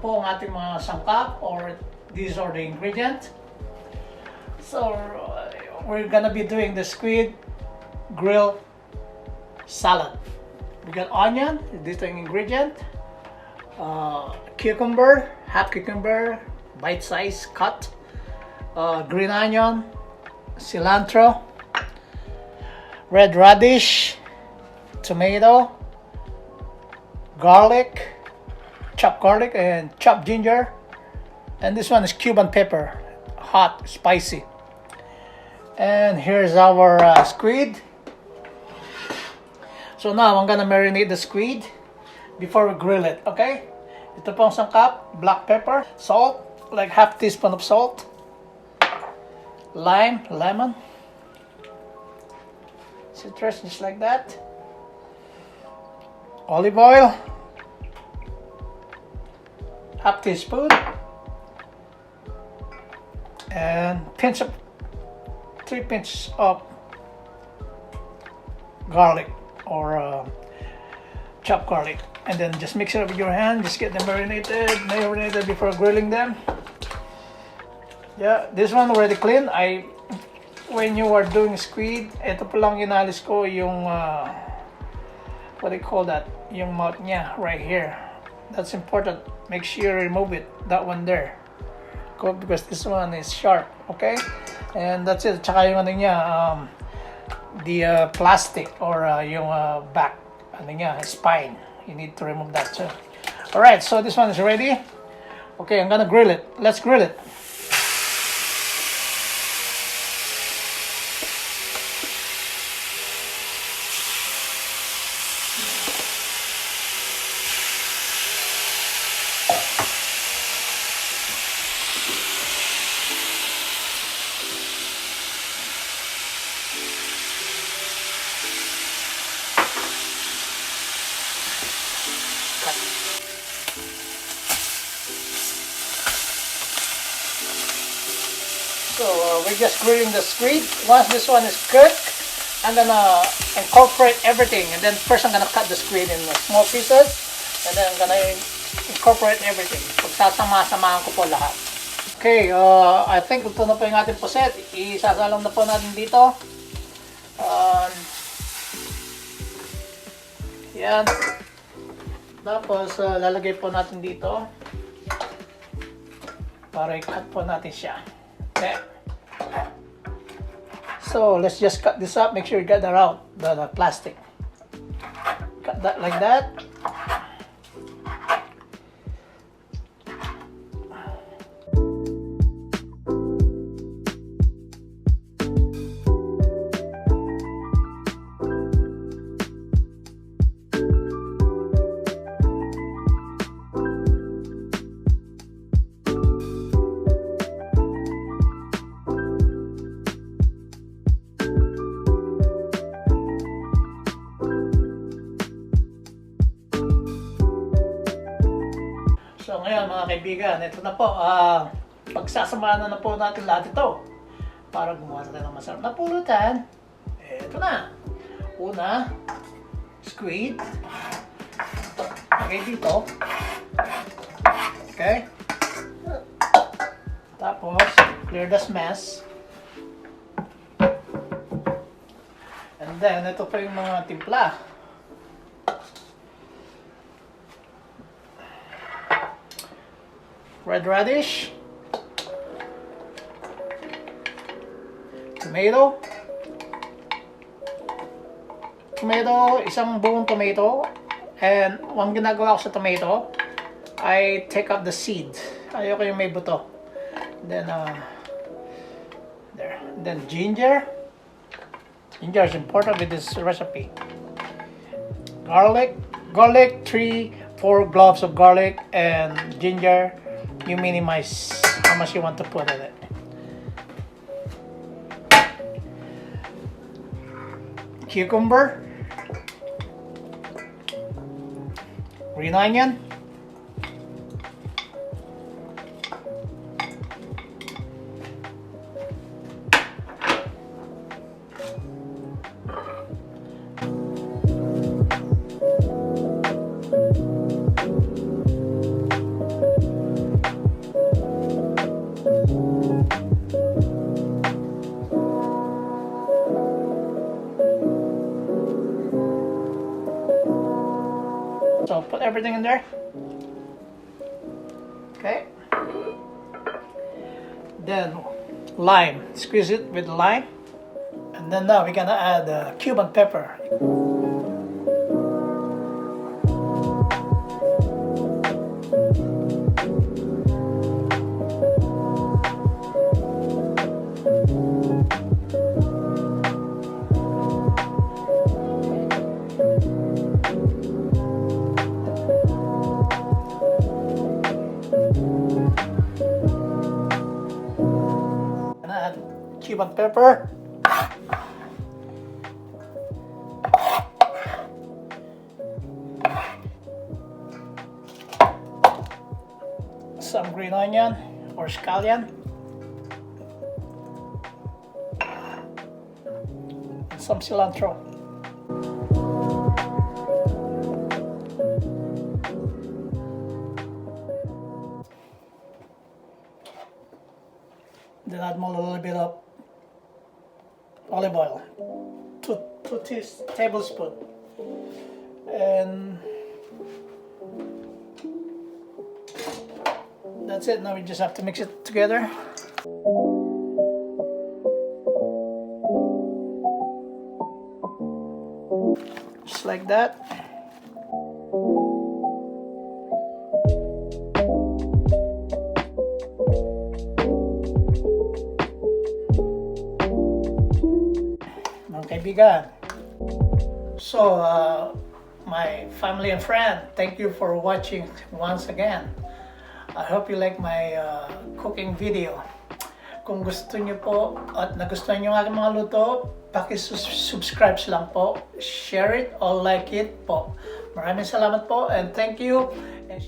po ang ating mga sangkap, or these are the ingredients. So we're gonna be doing the squid grill salad. We got onion, this is the ingredient, cucumber, half cucumber, bite size cut, green onion, cilantro, red radish, tomato, garlic, chopped garlic and chopped ginger, and this one is Cuban pepper, hot, spicy. And here's our squid. So now I'm gonna marinate the squid before we grill it, okay? Ito pong sangkap, black pepper, salt, like half teaspoon of salt, lime, lemon, citrus, just like that, olive oil, half teaspoon, and 3 pinches of garlic, or chopped garlic, and then just mix it up with your hand. Just get them marinated before grilling them. Yeah, this one already clean. When you are doing squid, ito po lang inalis ko yung what do you call that? Yung mouth niya right here. That's important. Make sure you remove it. That one there. Because this one is sharp. Okay? And that's it. Tsaka yung ano niya, the plastic, or yung back, ano niya, spine. You need to remove that too. Alright, so this one is ready. Okay, I'm gonna grill it. Let's grill it. So we're just grilling the squid. Once this one is cooked, I'm gonna incorporate everything. And then first I'm gonna cut the squid in small pieces. And then I'm gonna incorporate everything. Pagsasama-samahan ko po lahat. Okay, I think ito na po yung ating puset. Isasalang na po natin dito. Yan. Tapos lalagay po natin dito. Para i-cut po natin siya. Okay. So let's just cut this up. Make sure you get that out, the plastic. Cut that like that. So ngayon mga kaibigan, ito na po, pagsasamahan na po natin lahat ito para gumawa tayo ng masarap na pulutan. Ito na. Una, squid. Okay, dito. Okay. Tapos, clear this mess. And then, ito pa yung mga timpla. Red radish, tomato, isang buong tomato, and ang ginagawa ko sa tomato, I take out the seed. Ayoko yung may buto. Then there. Then ginger. Ginger is important with this recipe. Garlic, 3-4 cloves of garlic, and ginger. You minimize how much you want to put in it. Cucumber, green onion, everything in there. Okay. Then lime, squeeze it with lime. And then now we're gonna add Cuban pepper. Cuban pepper. Some green onion or scallion. And some cilantro. Then add a little bit of olive oil, two tablespoons, and that's it. Now we just have to mix it together. Just like that. Kaibigan. So, my family and friend, thank you for watching once again. I hope you like my cooking video. Kung gusto niyo po at nagustuhan niyo ang aking mga luto, paki-subscribe lang po, share it or like it po. Maraming salamat po and thank you. And